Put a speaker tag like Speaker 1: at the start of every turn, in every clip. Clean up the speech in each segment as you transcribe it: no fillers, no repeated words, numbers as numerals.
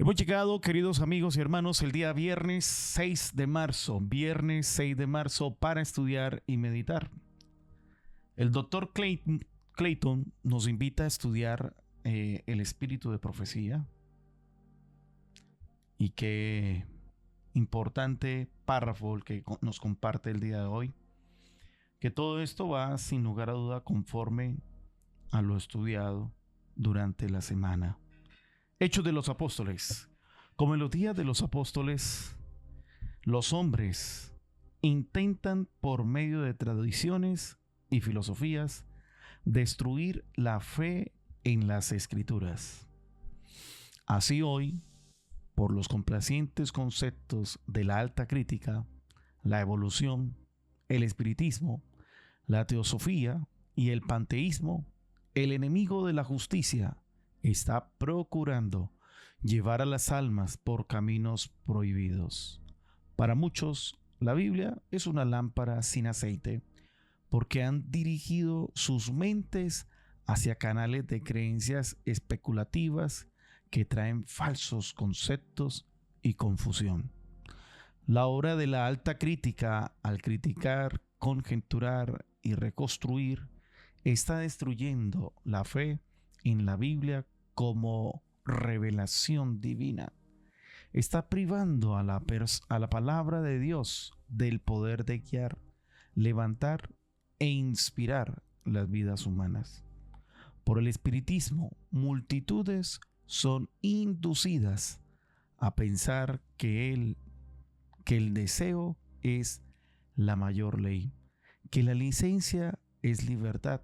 Speaker 1: Hemos llegado, queridos amigos y hermanos, el día viernes 6 de marzo, para estudiar y meditar. El doctor Clayton nos invita a estudiar el espíritu de profecía. Y qué importante párrafo el que nos comparte el día de hoy. Que todo esto va, sin lugar a duda, conforme a lo estudiado durante la semana. Hechos de los Apóstoles. Como en los días de los apóstoles, los hombres intentan por medio de tradiciones y filosofías destruir la fe en las Escrituras. Así hoy, por los complacientes conceptos de la alta crítica, la evolución, el espiritismo, la teosofía y el panteísmo, el enemigo de la justicia está procurando llevar a las almas por caminos prohibidos. Para muchos, la Biblia es una lámpara sin aceite porque han dirigido sus mentes hacia canales de creencias especulativas que traen falsos conceptos y confusión. La obra de la alta crítica, al criticar, conjeturar y reconstruir, está destruyendo la fe en la Biblia como revelación divina. Está privando a la palabra de Dios del poder de guiar, levantar e inspirar las vidas humanas. Por el espiritismo, multitudes son inducidas a pensar que el deseo es la mayor ley, que la licencia es libertad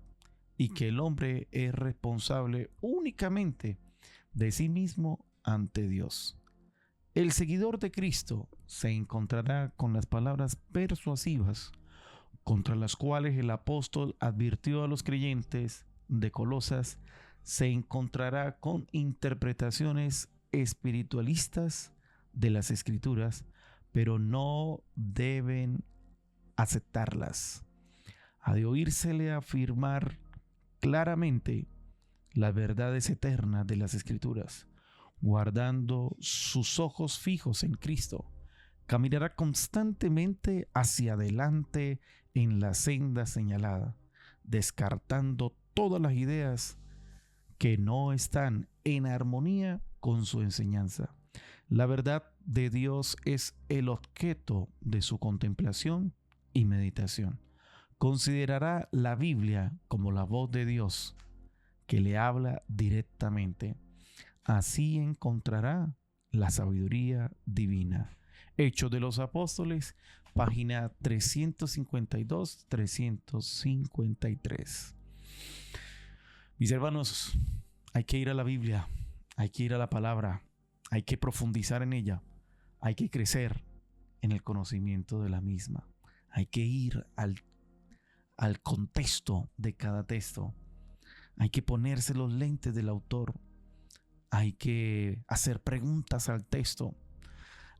Speaker 1: y que el hombre es responsable únicamente de sí mismo ante Dios. El seguidor de Cristo se encontrará con las palabras persuasivas contra las cuales el apóstol advirtió a los creyentes de Colosas. Se encontrará con interpretaciones espiritualistas de las Escrituras, pero no deben aceptarlas. Ha de oírsele afirmar claramente las verdades eternas de las Escrituras, guardando sus ojos fijos en Cristo. Caminará constantemente hacia adelante en la senda señalada, descartando todas las ideas que no están en armonía con su enseñanza. La verdad de Dios es el objeto de su contemplación y meditación. Considerará la Biblia como la voz de Dios que le habla directamente. Así encontrará la sabiduría divina. Hechos de los Apóstoles, página 352-353. Mis hermanos, hay que ir a la Biblia, hay que ir a la palabra, hay que profundizar en ella, hay que crecer en el conocimiento de la misma, hay que ir al contexto de cada texto, hay que ponerse los lentes del autor, hay que hacer preguntas al texto,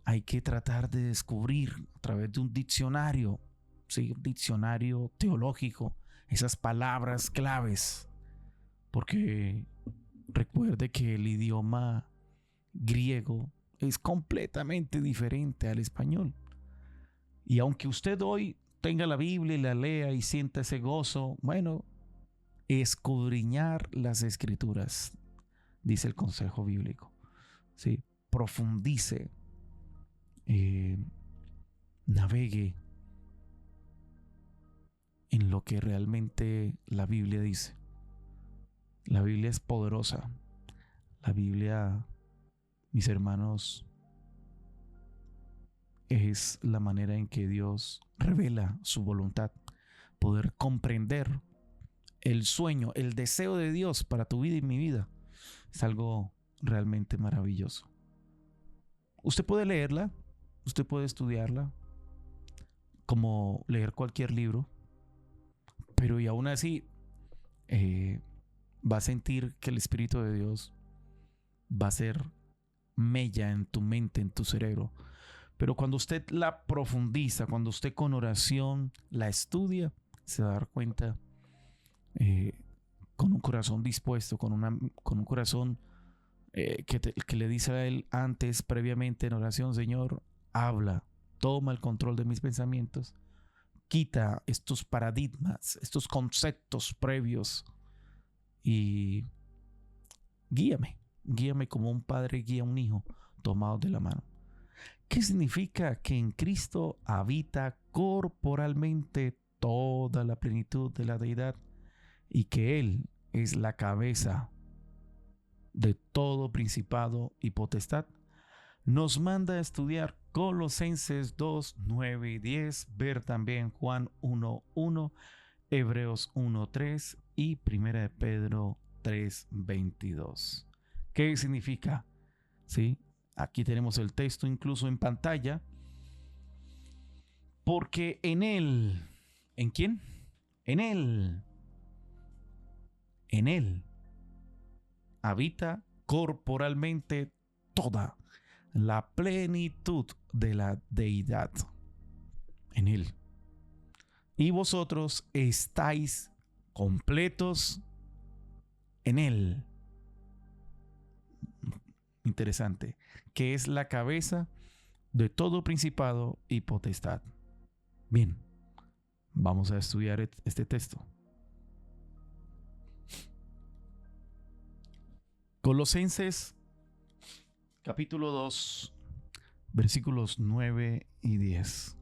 Speaker 1: hay que tratar de descubrir a través de un diccionario, ¿sí? Un diccionario teológico, esas palabras claves, porque recuerde que el idioma griego es completamente diferente al español. Y aunque usted hoy tenga la Biblia y la lea y sienta ese gozo, bueno, escudriñar las Escrituras, dice el consejo bíblico. ¿Sí? Profundice, navegue en lo que realmente la Biblia dice. La Biblia es poderosa. La Biblia, mis hermanos, es la manera en que Dios revela su voluntad. Poder comprender el sueño, el deseo de Dios para tu vida y mi vida es algo realmente maravilloso. Usted puede leerla, usted puede estudiarla, como leer cualquier libro, pero y aún así va a sentir que el Espíritu de Dios va a ser mella en tu mente, en tu cerebro. Pero cuando usted la profundiza, cuando usted con oración la estudia, se va a dar cuenta con un corazón dispuesto, con un corazón que le dice a él antes, previamente en oración: Señor, habla, toma el control de mis pensamientos, quita estos paradigmas, estos conceptos previos y guíame como un padre guía a un hijo tomados de la mano. ¿Qué significa? Que en Cristo habita corporalmente toda la plenitud de la deidad y que Él es la cabeza de todo principado y potestad. Nos manda a estudiar Colosenses 2, 9 y 10, ver también Juan 1, 1, Hebreos 1, 3 y 1 de Pedro 3, 22. ¿Qué significa? ¿Sí? Aquí tenemos el texto incluso en pantalla. Porque en Él, ¿en quién? En Él habita corporalmente toda la plenitud de la deidad. En Él. Y vosotros estáis completos en Él. Interesante. Que es la cabeza de todo principado y potestad. Bien, vamos a estudiar este texto. Colosenses capítulo 2, versículos 9 y 10.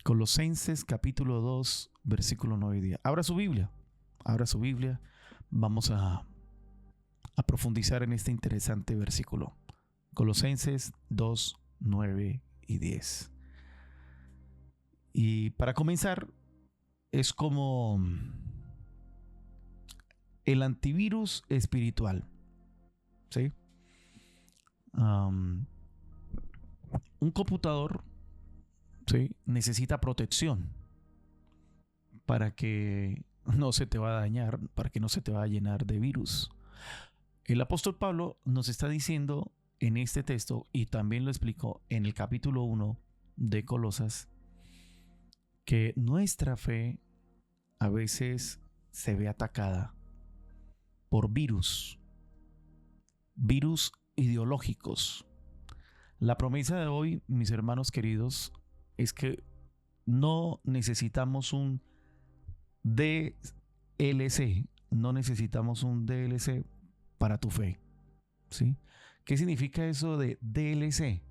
Speaker 1: Colosenses capítulo 2, versículo 9 y 10. Abra su Biblia. Vamos a profundizar en este interesante versículo. Colosenses 2, 9 y 10. Y para comenzar, es como el antivirus espiritual. ¿Sí? Un computador, ¿sí?, necesita protección para que no se te va a dañar, para que no se te va a llenar de virus. El apóstol Pablo nos está diciendo en este texto, y también lo explicó en el capítulo 1 de Colosas, que nuestra fe a veces se ve atacada por virus ideológicos. La promesa de hoy, mis hermanos queridos, es que no necesitamos un DLC, para tu fe, ¿sí? ¿Qué significa eso de DLC?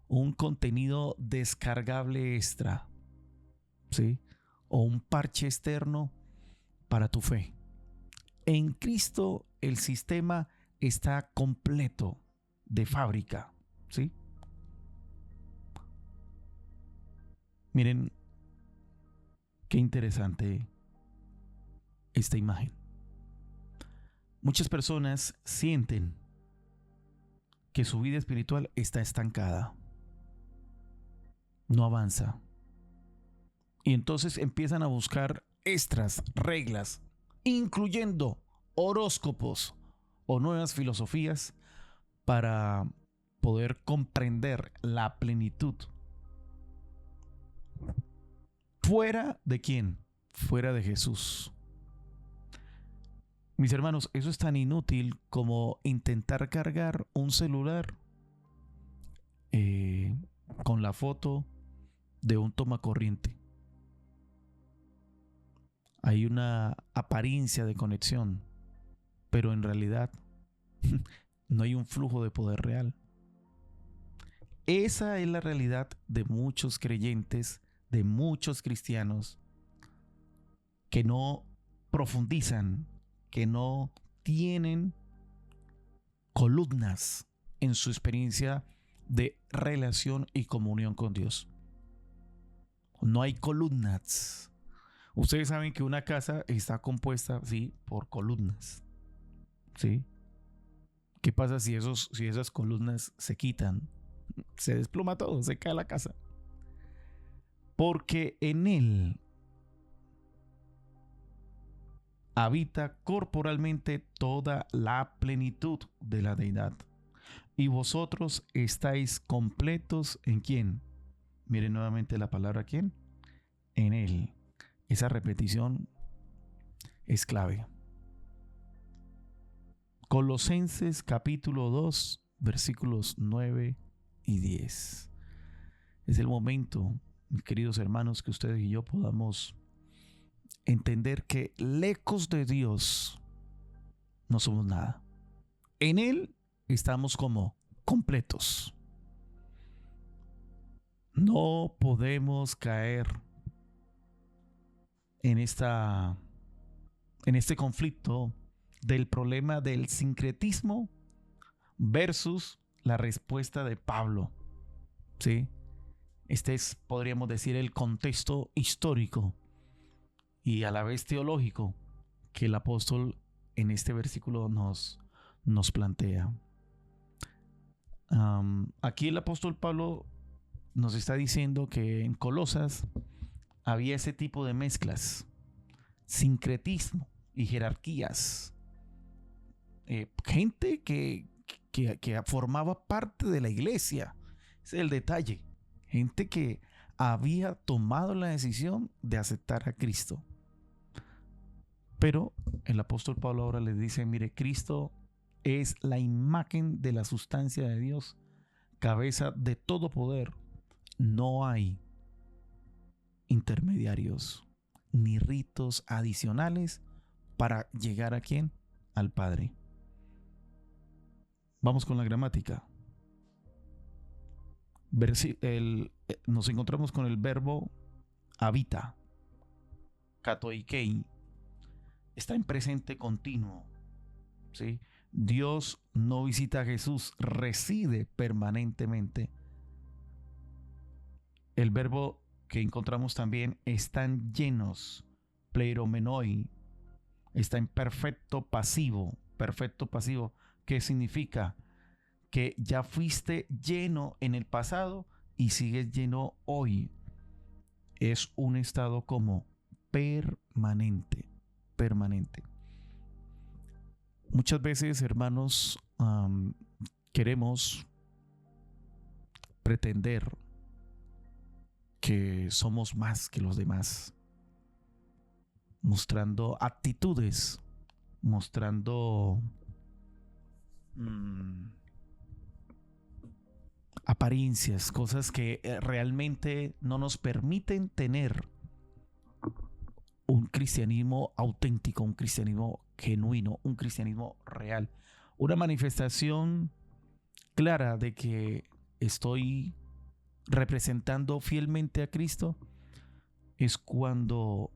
Speaker 1: Un contenido descargable extra, ¿sí? O un parche externo para tu fe. En Cristo el sistema está completo de fábrica, ¿sí? Miren qué interesante esta imagen. Muchas personas sienten que su vida espiritual está estancada, no avanza. Y entonces empiezan a buscar extras, reglas, incluyendo horóscopos o nuevas filosofías para poder comprender la plenitud. ¿Fuera de quién? Fuera de Jesús. Mis hermanos, eso es tan inútil como intentar cargar un celular con la foto de un tomacorriente. Hay una apariencia de conexión, pero en realidad no hay un flujo de poder real. Esa es la realidad de muchos creyentes, de muchos cristianos que no profundizan, que no tienen columnas en su experiencia de relación y comunión con Dios. No hay columnas. Ustedes saben que una casa está compuesta, sí, por columnas, ¿sí? ¿Qué pasa si esas columnas se quitan? Se desploma todo, se cae la casa. Porque en Él habita corporalmente toda la plenitud de la deidad. Y vosotros estáis completos ¿en quién? Miren nuevamente la palabra ¿quién? En Él. Esa repetición es clave. Colosenses capítulo 2, versículos 9 y 10. Es el momento, mis queridos hermanos, que ustedes y yo podamos entender que lejos de Dios no somos nada. En Él estamos como completos. No podemos caer en este conflicto del problema del sincretismo versus la respuesta de Pablo. ¿Sí? Este es, podríamos decir, el contexto histórico y a la vez teológico que el apóstol en este versículo nos plantea. Aquí el apóstol Pablo nos está diciendo que en Colosas había ese tipo de mezclas, sincretismo y jerarquías. Gente que formaba parte de la iglesia. Ese es el detalle. Gente que había tomado la decisión de aceptar a Cristo. Pero el apóstol Pablo ahora les dice, mire, Cristo es la imagen de la sustancia de Dios, cabeza de todo poder. No hay intermediarios ni ritos adicionales para llegar ¿a quién? Al Padre. Vamos con la gramática. Nos encontramos con el verbo habita, katoikei, está en presente continuo, ¿sí? Dios no visita a Jesús, reside permanentemente. El verbo que encontramos también, están llenos, pleiromenoi, está en perfecto pasivo. Perfecto pasivo, ¿qué significa? Que ya fuiste lleno en el pasado y sigues lleno hoy. Es un estado como permanente, permanente. Muchas veces, hermanos, queremos pretender que somos más que los demás, mostrando actitudes, mostrando apariencias, cosas que realmente no nos permiten tener un cristianismo auténtico, un cristianismo genuino, un cristianismo real, una manifestación clara de que estoy representando fielmente a Cristo es cuando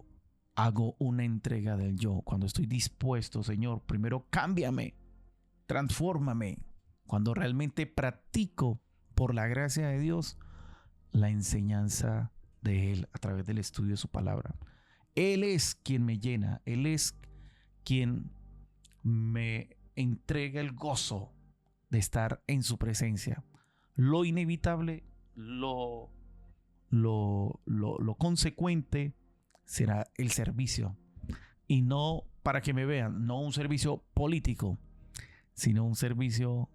Speaker 1: hago una entrega del yo, cuando estoy dispuesto, Señor, primero cámbiame, transfórmame, cuando realmente practico por la gracia de Dios la enseñanza de Él a través del estudio de su palabra. Él es quien me llena, Él es quien me entrega el gozo de estar en su presencia. Lo inevitable, lo consecuente será el servicio. Y no para que me vean, no un servicio político, sino un servicio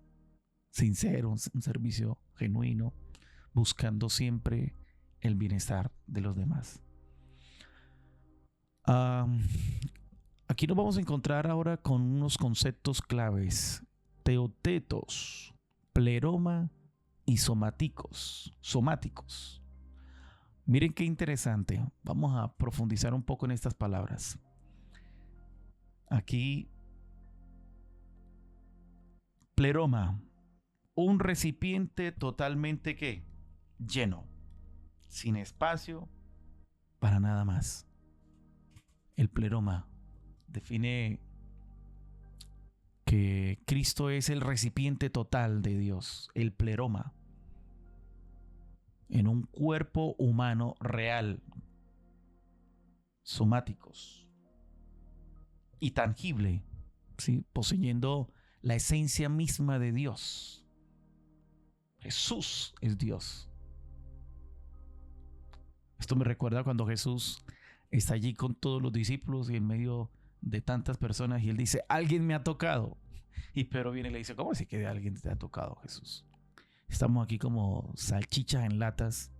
Speaker 1: sincero, un servicio genuino, buscando siempre el bienestar de los demás. Aquí nos vamos a encontrar ahora con unos conceptos claves: teotetos, pleroma y somáticos. Miren qué interesante. Vamos a profundizar un poco en estas palabras. Aquí, pleroma, un recipiente totalmente ¿qué? Lleno, sin espacio para nada más. El pleroma define que Cristo es el recipiente total de Dios, el pleroma, en un cuerpo humano real, somáticos y tangible, ¿sí? Poseyendo la esencia misma de Dios. Jesús es Dios. Esto me recuerda cuando Jesús está allí con todos los discípulos y en medio de tantas personas y él dice, alguien me ha tocado. Y Pedro viene y le dice, ¿cómo así que alguien te ha tocado, Jesús? Estamos aquí como salchichas en latas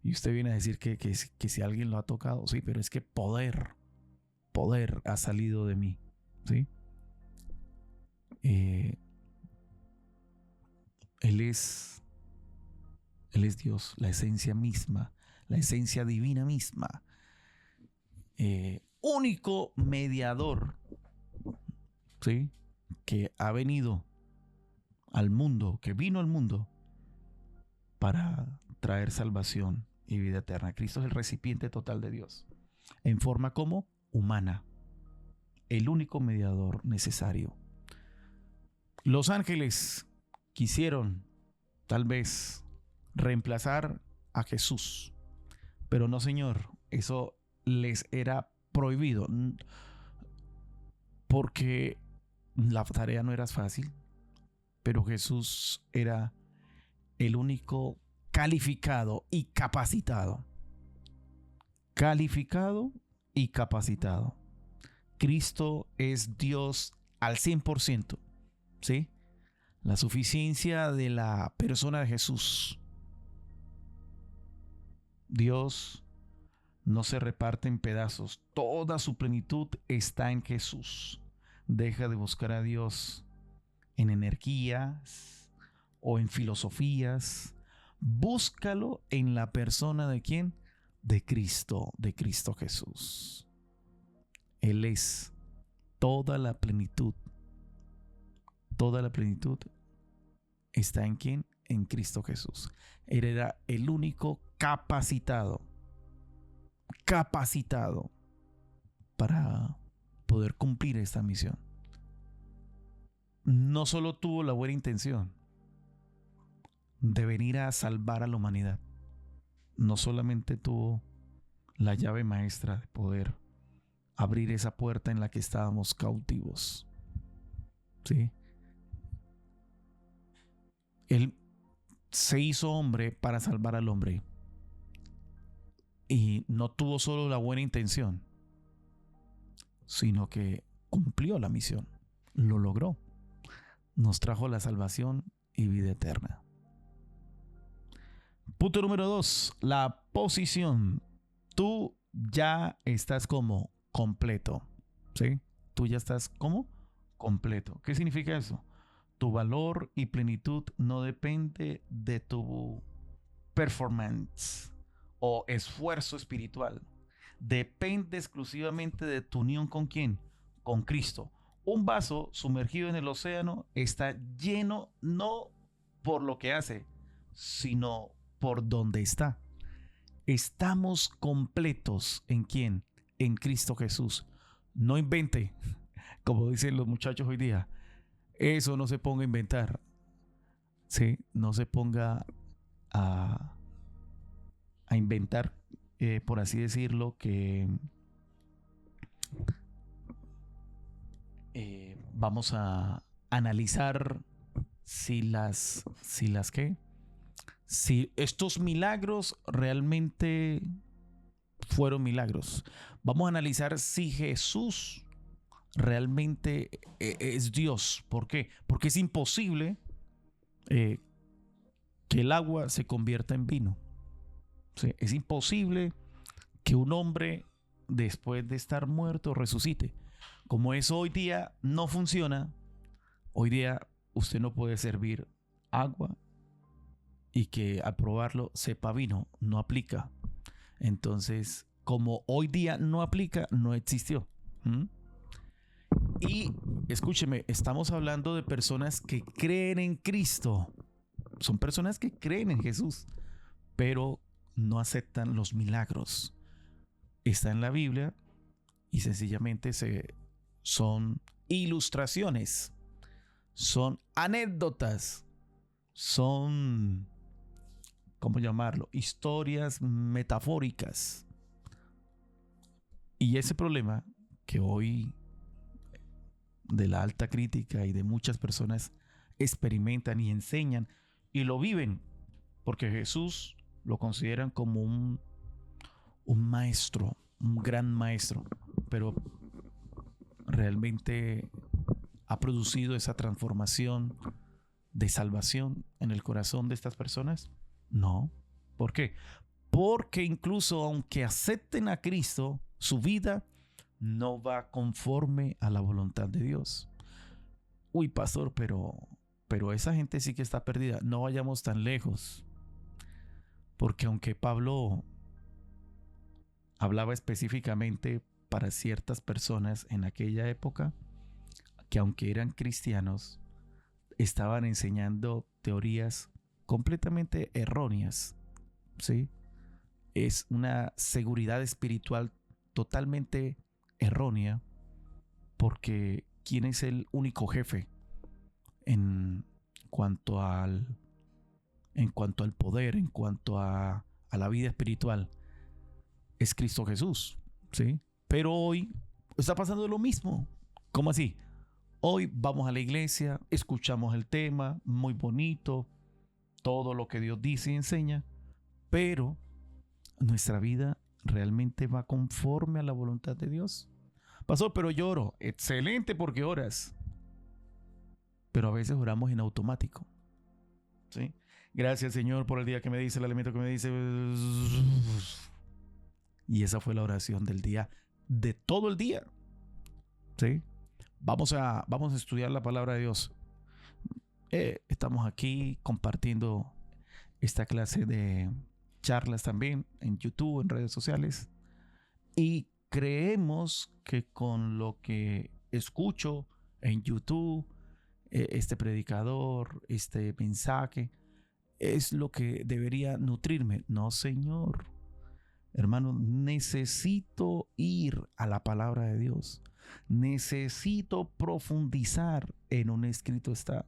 Speaker 1: y usted viene a decir que si alguien lo ha tocado. Sí, pero es que poder ha salido de mí, ¿sí? Eh, Él es Dios, la esencia misma, la esencia divina misma. Único mediador, ¿sí?, que ha venido al mundo, que vino al mundo para traer salvación y vida eterna. Cristo es el recipiente total de Dios, en forma como humana, el único mediador necesario. Los ángeles quisieron, tal vez, reemplazar a Jesús, pero no, Señor, eso les era prohibido, porque la tarea no era fácil, pero Jesús era el único calificado y capacitado. Calificado y capacitado. Cristo es Dios al 100%, ¿sí? La suficiencia de la persona de Jesús. Dios no se reparte en pedazos. Toda su plenitud está en Jesús. Deja de buscar a Dios en energías o en filosofías. Búscalo en la persona de ¿quién? De Cristo Jesús. Él es toda la plenitud. Toda la plenitud está en ¿quién? En Cristo Jesús. Él era el único capacitado para poder cumplir esta misión. No solo tuvo la buena intención de venir a salvar a la humanidad, no solamente tuvo la llave maestra de poder abrir esa puerta en la que estábamos cautivos, ¿sí? Él se hizo hombre para salvar al hombre y no tuvo solo la buena intención, sino que cumplió la misión, lo logró, nos trajo la salvación y vida eterna. Punto número 2, la posición. Tú ya estás como completo, ¿sí? Tú ya estás como completo. ¿Qué significa eso? Tu valor y plenitud no depende de tu performance o esfuerzo espiritual. Depende exclusivamente de tu unión ¿con quién? Con Cristo. Un vaso sumergido en el océano está lleno no por lo que hace, sino por donde está. Estamos completos ¿en quién? En Cristo Jesús. No invente, como dicen los muchachos hoy día. Eso no se ponga a inventar. ¿Sí? No se ponga a inventar, por así decirlo, que vamos a analizar si estos milagros realmente fueron milagros. Vamos a analizar si Jesús realmente es Dios. ¿Por qué? Porque es imposible que el agua se convierta en vino. ¿Sí? Es imposible que un hombre después de estar muerto resucite. Como eso hoy día no funciona, hoy día usted no puede servir agua y que al probarlo sepa vino. No aplica. Entonces, como hoy día no aplica, no existió. Y escúcheme, estamos hablando de personas que creen en Cristo. Son personas que creen en Jesús, pero no aceptan los milagros. Está en la Biblia y sencillamente son ilustraciones, son anécdotas, son, ¿cómo llamarlo?, historias metafóricas. Y ese problema que hoy de la alta crítica y de muchas personas experimentan y enseñan y lo viven, porque Jesús lo consideran como un maestro, un gran maestro, pero realmente ha producido esa transformación de salvación en el corazón de estas personas. No. ¿Por qué? Porque incluso aunque acepten a Cristo, su vida no va conforme a la voluntad de Dios. Uy, pastor, pero esa gente sí que está perdida. No vayamos tan lejos, porque aunque Pablo hablaba específicamente para ciertas personas en aquella época, que aunque eran cristianos, estaban enseñando teorías completamente erróneas, ¿sí? Es una seguridad espiritual totalmente errónea, porque ¿quién es el único jefe en cuanto al, en cuanto al poder, en cuanto a la vida espiritual? Es Cristo Jesús, ¿sí? Pero hoy está pasando lo mismo. ¿Cómo así? Hoy vamos a la iglesia, escuchamos el tema, muy bonito, todo lo que Dios dice y enseña, pero nuestra vida realmente va conforme a la voluntad de Dios. Pastor, pero yo oro. Excelente porque oras. Pero a veces oramos en automático. ¿Sí? Gracias, Señor, por el día que me dice, el alimento que me dice. Y esa fue la oración del día, de todo el día. ¿Sí? Vamos a estudiar la palabra de Dios. Estamos aquí compartiendo esta clase de charlas también en YouTube, en redes sociales. Y creemos que con lo que escucho en YouTube, este predicador, este mensaje, es lo que debería nutrirme. No, Señor. Hermano, necesito ir a la palabra de Dios. Necesito profundizar en un escrito está.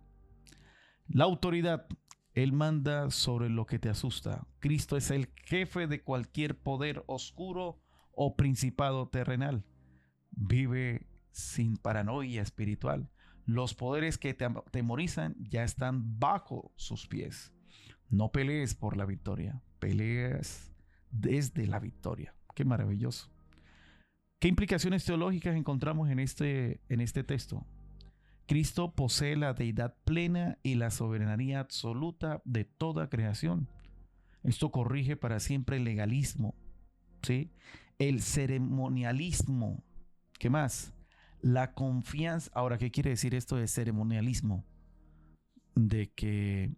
Speaker 1: La autoridad, Él manda sobre lo que te asusta. Cristo es el jefe de cualquier poder oscuro o principado terrenal. Vive sin paranoia espiritual. Los poderes que te atemorizan ya están bajo sus pies. No pelees por la victoria, peleas desde la victoria. Qué maravilloso. ¿Qué implicaciones teológicas encontramos en este texto? Cristo posee la deidad plena y la soberanía absoluta de toda creación. Esto corrige para siempre el legalismo, ¿sí? El ceremonialismo. ¿Qué más? La confianza. Ahora, ¿qué quiere decir esto de ceremonialismo? De que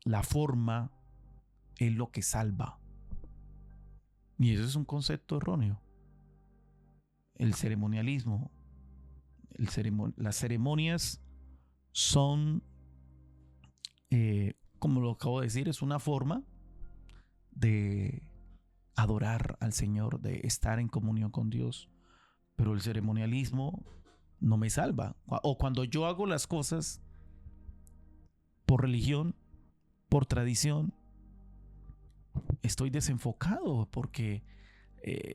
Speaker 1: la forma es lo que salva. Y eso es un concepto erróneo. El ceremonialismo, las ceremonias son, como lo acabo de decir, es una forma de adorar al Señor, de estar en comunión con Dios. Pero el ceremonialismo no me salva. O cuando yo hago las cosas por religión, por tradición, estoy desenfocado porque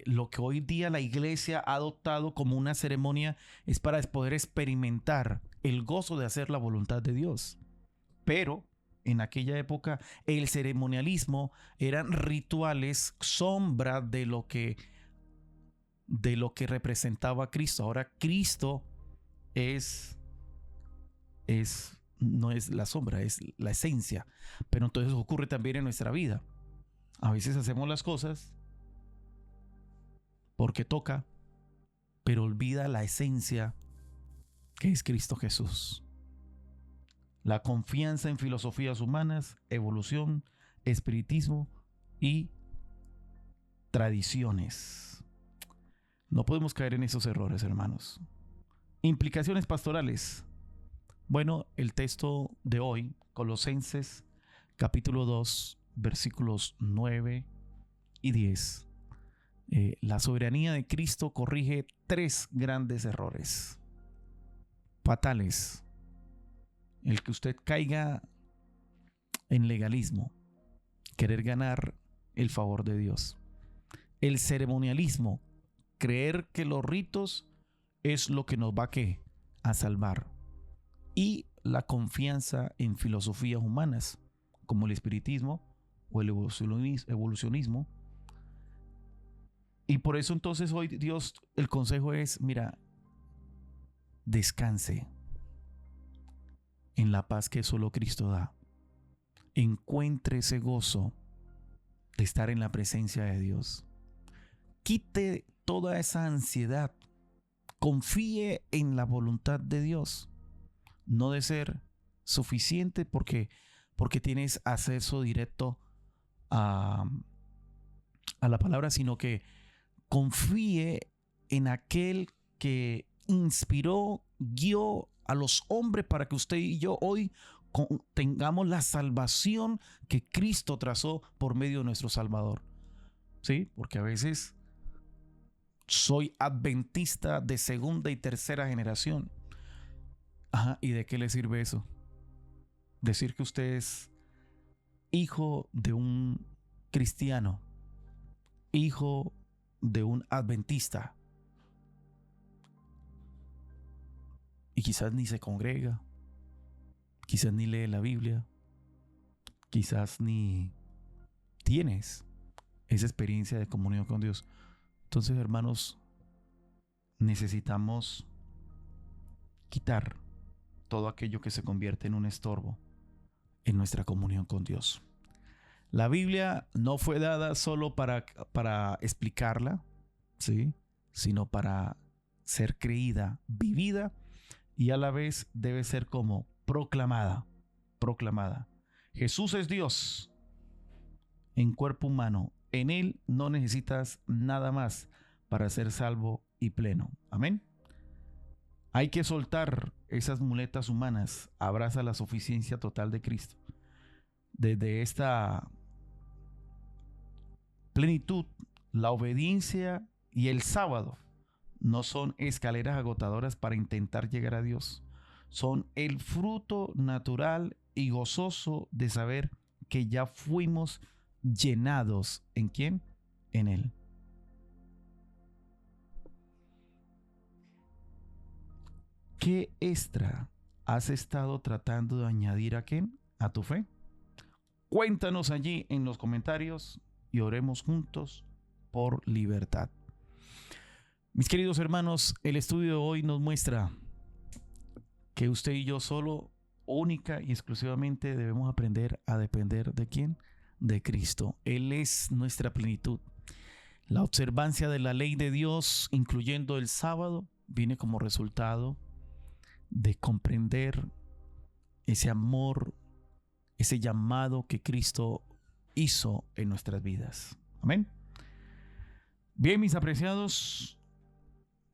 Speaker 1: lo que hoy día la iglesia ha adoptado como una ceremonia es para poder experimentar el gozo de hacer la voluntad de Dios. Pero en aquella época el ceremonialismo eran rituales, sombra de lo que representaba a Cristo. Ahora Cristo no es la sombra, es la esencia. Pero entonces ocurre también en nuestra vida. A veces hacemos las cosas porque toca, pero olvida la esencia que es Cristo Jesús. La confianza en filosofías humanas, evolución, espiritismo y tradiciones. No podemos caer en esos errores, hermanos. Implicaciones pastorales. Bueno, el texto de hoy, Colosenses capítulo 2, versículos 9 y 10. La soberanía de Cristo corrige 3 grandes errores fatales. El que usted caiga en legalismo, querer ganar el favor de Dios. El ceremonialismo, creer que los ritos es lo que nos va a salvar. Y la confianza en filosofías humanas, como el espiritismo o el evolucionismo. Y por eso entonces hoy Dios, el consejo es, mira, descanse en la paz que solo Cristo da. Encuentre ese gozo de estar en la presencia de Dios. quite toda esa ansiedad. Confíe en la voluntad de Dios. No de ser suficiente porque tienes acceso directo a, a la palabra, sino que confíe en aquel que inspiró, guió a los hombres para que usted y yo hoy tengamos la salvación que Cristo trazó por medio de nuestro Salvador. Sí, porque a veces soy adventista de segunda y tercera generación. Ajá, ¿y de qué le sirve eso? Decir que usted es hijo de un cristiano, hijo de un adventista, y quizás ni se congrega, quizás ni lee la Biblia, quizás ni tienes esa experiencia de comunión con Dios. Entonces, hermanos, necesitamos quitar todo aquello que se convierte en un estorbo en nuestra comunión con Dios. La Biblia no fue dada solo para explicarla, ¿sí?, sino para ser creída, vivida, y a la vez debe ser como proclamada. Jesús es Dios en cuerpo humano. En Él no necesitas nada más para ser salvo y pleno. Amén. Hay que soltar esas muletas humanas. Abraza la suficiencia total de Cristo. Desde esta plenitud, la obediencia y el sábado no son escaleras agotadoras para intentar llegar a Dios. Son el fruto natural y gozoso de saber que ya fuimos llenados. ¿En quién? En Él. ¿Qué extra has estado tratando de añadir a quién? ¿A tu fe? Cuéntanos allí en los comentarios y oremos juntos por libertad. Mis queridos hermanos, el estudio de hoy nos muestra que usted y yo solo, única y exclusivamente debemos aprender a depender ¿de quién? De Cristo. Él es nuestra plenitud. La observancia de la ley de Dios, incluyendo el sábado, viene como resultado de comprender ese amor, ese llamado que Cristo hizo en nuestras vidas. Amén. Bien, mis apreciados,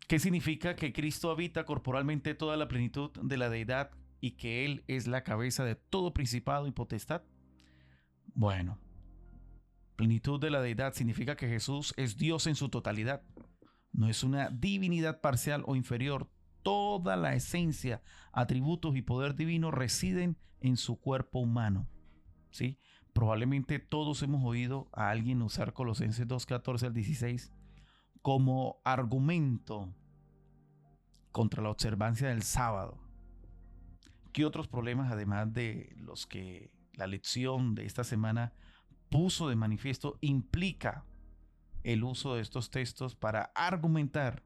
Speaker 1: ¿qué significa que Cristo habita corporalmente toda la plenitud de la deidad y que Él es la cabeza de todo principado y potestad? Bueno, plenitud de la deidad significa que Jesús es Dios en su totalidad. No es una divinidad parcial o inferior. Toda la esencia, atributos y poder divino residen en su cuerpo humano. ¿Sí? Probablemente todos hemos oído a alguien usar Colosenses 2:14 al 16 como argumento contra la observancia del sábado. ¿Qué otros problemas, además de los que la lección de esta semana puso de manifiesto, implica el uso de estos textos para argumentar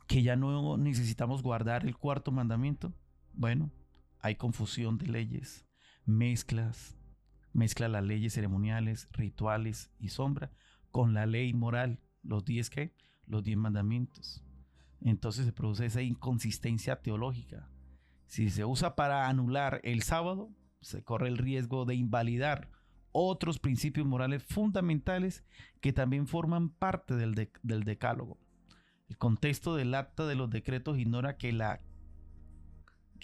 Speaker 1: que ya no necesitamos guardar el cuarto mandamiento? Bueno, hay confusión de leyes, mezcla las leyes ceremoniales, rituales y sombra con la ley moral, los 10 ¿qué? Los 10 mandamientos. Entonces se produce esa inconsistencia teológica. Si se usa para anular el sábado, se corre el riesgo de invalidar otros principios morales fundamentales que también forman parte del decálogo. El contexto del acta de los decretos ignora que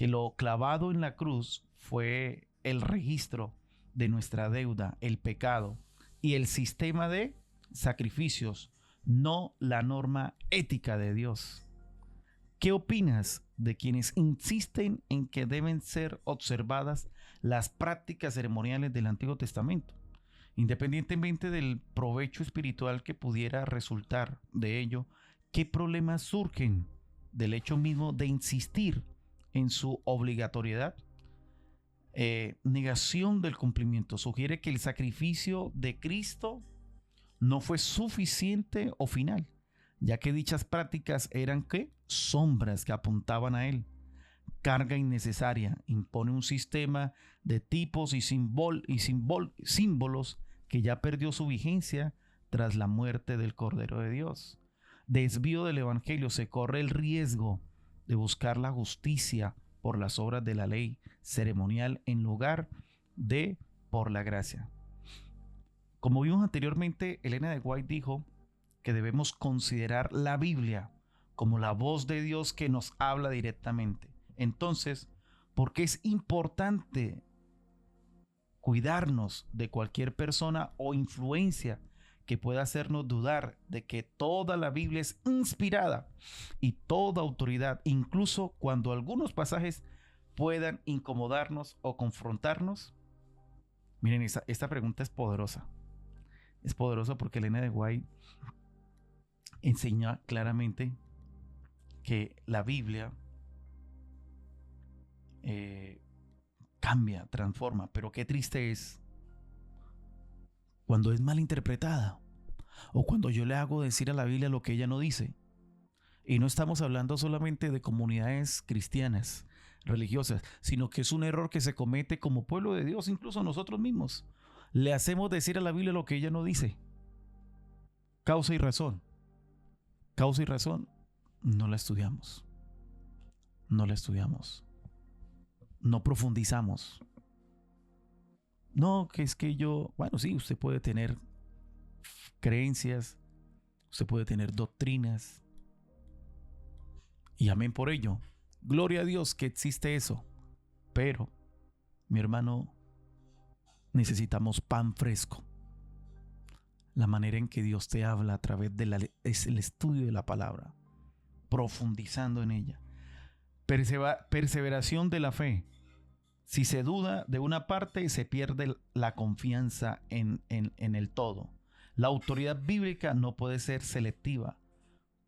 Speaker 1: lo clavado en la cruz fue el registro de nuestra deuda, el pecado y el sistema de sacrificios, no la norma ética de Dios. ¿Qué opinas de quienes insisten en que deben ser observadas las prácticas ceremoniales del Antiguo Testamento? Independientemente del provecho espiritual que pudiera resultar de ello, ¿qué problemas surgen del hecho mismo de insistir en su obligatoriedad? Negación del cumplimiento. Sugiere que el sacrificio de Cristo no fue suficiente o final, ya que dichas prácticas eran ¿qué? Sombras que apuntaban a Él. Carga innecesaria. Impone un sistema de tipos y símbolos que ya perdió su vigencia tras la muerte del Cordero de Dios. Desvío del Evangelio, se corre el riesgo de buscar la justicia por las obras de la ley ceremonial en lugar de por la gracia. Como vimos anteriormente, Elena de White dijo que debemos considerar la Biblia como la voz de Dios que nos habla directamente. Entonces, ¿por qué es importante cuidarnos de cualquier persona o influencia que pueda hacernos dudar de que toda la Biblia es inspirada y toda autoridad, incluso cuando algunos pasajes puedan incomodarnos o confrontarnos? Miren, esta pregunta es poderosa. Es poderosa porque Elena de White enseña claramente que la Biblia cambia, transforma, pero qué triste es cuando es mal interpretada o cuando yo le hago decir a la Biblia lo que ella no dice. Y no estamos hablando solamente de comunidades cristianas, religiosas, sino que es un error que se comete como pueblo de Dios, incluso nosotros mismos. Le hacemos decir a la Biblia lo que ella no dice. Causa y razón. Causa y razón. No la estudiamos. No la estudiamos. No profundizamos. No, que es que yo, bueno, sí, usted puede tener creencias, usted puede tener doctrinas, y amén por ello. Gloria a Dios que existe eso. Pero, mi hermano, necesitamos pan fresco. La manera en que Dios te habla a través es el estudio de la palabra, profundizando en ella. Perseveración de la fe. Si se duda de una parte, se pierde la confianza en el todo. La autoridad bíblica no puede ser selectiva.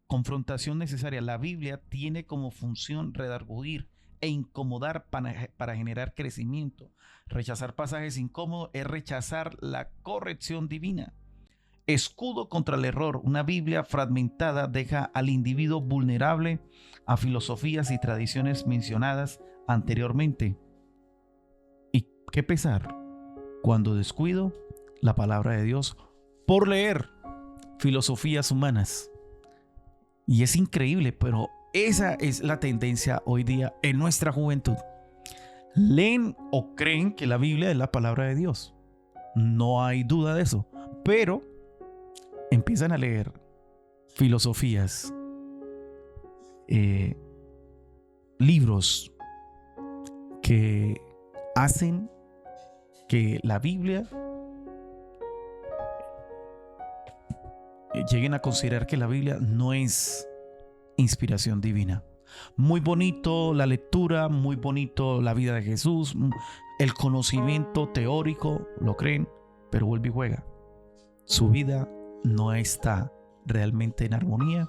Speaker 1: Confrontación necesaria. La Biblia tiene como función redarguir e incomodar para generar crecimiento. Rechazar pasajes incómodos es rechazar la corrección divina. Escudo contra el error. Una Biblia fragmentada deja al individuo vulnerable a filosofías y tradiciones mencionadas anteriormente. Y qué pesar cuando descuido la palabra de Dios por leer filosofías humanas. Y es increíble, pero esa es la tendencia hoy día en nuestra juventud. Leen o creen que la Biblia es la palabra de Dios. No hay duda de eso. Pero empiezan a leer filosofías, libros que hacen que la Biblia lleguen a considerar que la Biblia no es inspiración divina. Muy bonito la lectura, muy bonito la vida de Jesús, el conocimiento teórico, lo creen, pero vuelve y juega. Su vida no está realmente en armonía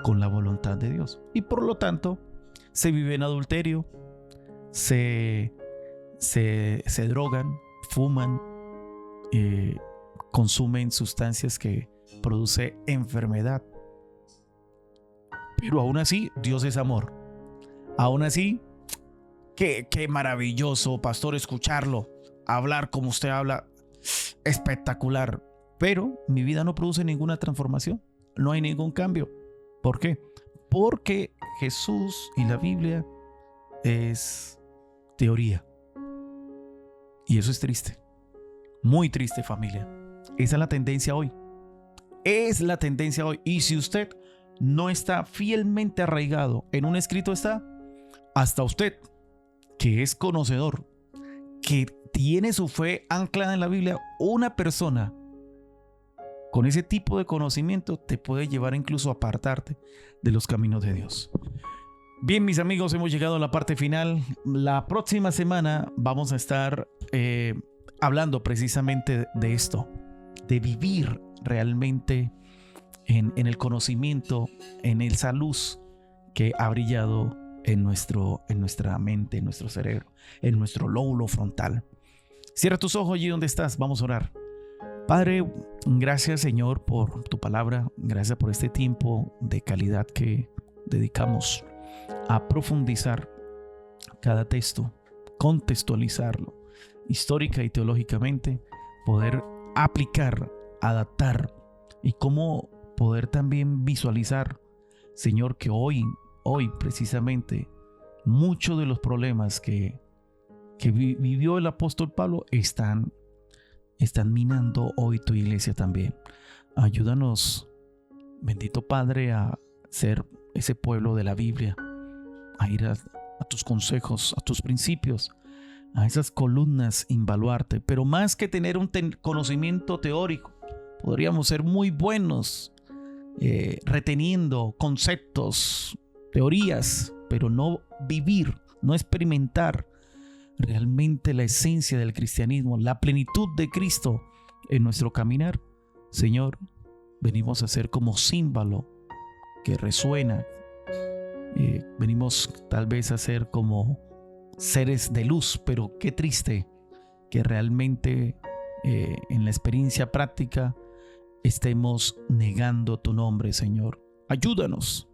Speaker 1: con la voluntad de Dios. Y por lo tanto, se vive en adulterio, se drogan, fuman, consumen sustancias que produce enfermedad. Pero aún así, Dios es amor. Aún así, qué maravilloso, pastor, escucharlo, hablar como usted habla, espectacular. Pero mi vida no produce ninguna transformación, no hay ningún cambio. ¿Por qué? Porque Jesús y la Biblia es teoría. Y eso es triste, muy triste, familia. Esa es la tendencia hoy. Es la tendencia hoy. Y si usted no está fielmente arraigado en un escrito, está hasta usted, que es conocedor, que tiene su fe anclada en la Biblia, una persona con ese tipo de conocimiento te puede llevar incluso a apartarte de los caminos de Dios. Bien, mis amigos, hemos llegado a la parte final. La próxima semana vamos a estar hablando precisamente de esto, de vivir realmente en el conocimiento, en esa luz que ha brillado en nuestra mente, en nuestro cerebro, en nuestro lóbulo frontal. Cierra tus ojos allí donde estás, vamos a orar. Padre, gracias, Señor, por tu palabra, gracias por este tiempo de calidad que dedicamos a profundizar cada texto, contextualizarlo histórica y teológicamente, poder aplicar, adaptar
Speaker 2: y cómo poder también visualizar, Señor, que hoy precisamente muchos de los problemas que vivió el apóstol Pablo están minando hoy tu iglesia también. Ayúdanos, bendito Padre, a ser ese pueblo de la Biblia, a ir a tus consejos, a tus principios, a esas columnas invaluarte. Pero más que tener un conocimiento teórico, podríamos ser muy buenos reteniendo conceptos, teorías, pero no vivir, no experimentar realmente la esencia del cristianismo, la plenitud de Cristo en nuestro caminar. Señor, venimos a ser como címbalo que resuena. Venimos tal vez a ser como seres de luz, pero qué triste que realmente en la experiencia práctica estemos negando tu nombre, Señor. Ayúdanos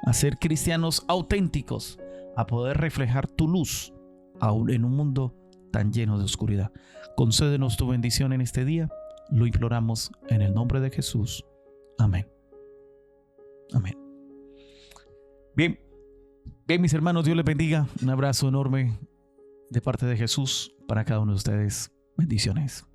Speaker 2: a ser cristianos auténticos, a poder reflejar tu luz aún en un mundo tan lleno de oscuridad. Concédenos tu bendición en este día. Lo imploramos en el nombre de Jesús. Amén. Amén. Bien, mis hermanos, Dios les bendiga. Un abrazo enorme de parte de Jesús para cada uno de ustedes. Bendiciones.